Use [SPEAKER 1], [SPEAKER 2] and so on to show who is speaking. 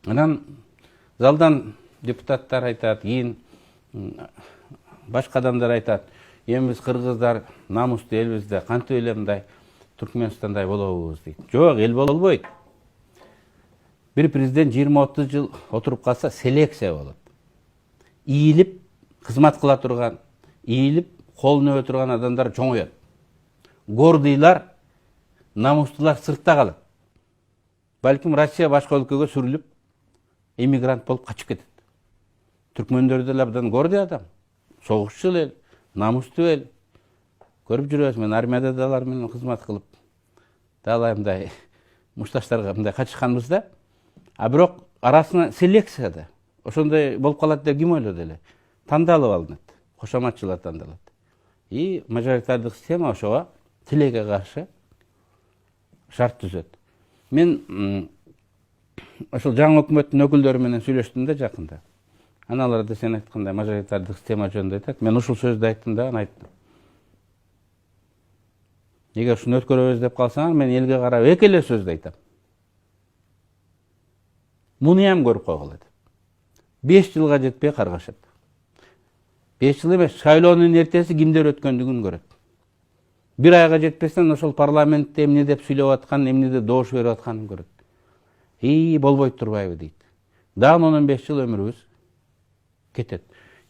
[SPEAKER 1] Анан залдан депутаттар айтат, кийин башка адамдар айтат, эми биз кыргыздар намустуу элбиз да, кантип эле мындай Түркмөнстандай болобуз дейт. Жок, эл болбойт. Бир президент 20-30 жыл отуруп калса селекция болот. Ийилип кызмат кыла турган, ийилип колун өбө турган адамдар чоңойот. Гордыйлар, намустуулар сыртта калат. Балким Россия башка өлкөгө сүрүлүп, эмигрант болуп качып кетет. Түркмөндөр деле абдан гордый адам, согушчу эл, намустуу эл. Көрүп жүрөбүз, мен армияда да алар менен кызмат кылып, далай мындай мушташтарга мындай качышканбыз да. А бирок арасына селекцияда ошондой болуп калат деп ким ойлоду эле? Тандалып алынат, кошоматчылар тандалат. И мажоритардык система ошого тилекке каршы шарт түзөт. Мен ошол жаңы өкмөттүн өкүлдөрү менен сүйлөштүм да жакында. Аналар да сен айткандай мажоритардык система жөнүндө айтат. Мен ушул сөздү айттым да, айттым. Эгер ушуну өткөрөбүз деп калсаңар, мен элге карап эки эле сөздү айтам. Муну ham көрүп койгула деп. 5 жылга жетпей каргашат. 5 жыл эмес, шайлоонун эртеси кимдер өткөндүгүн көрөт. Бир айга жетпестен ошол парламентте эмне деп сүйлөп атканын, эмне деп добуш берип атканын көрөт. Болбойт турбайбы дейт. Дагы 15 жыл өмүрүбүз кетет.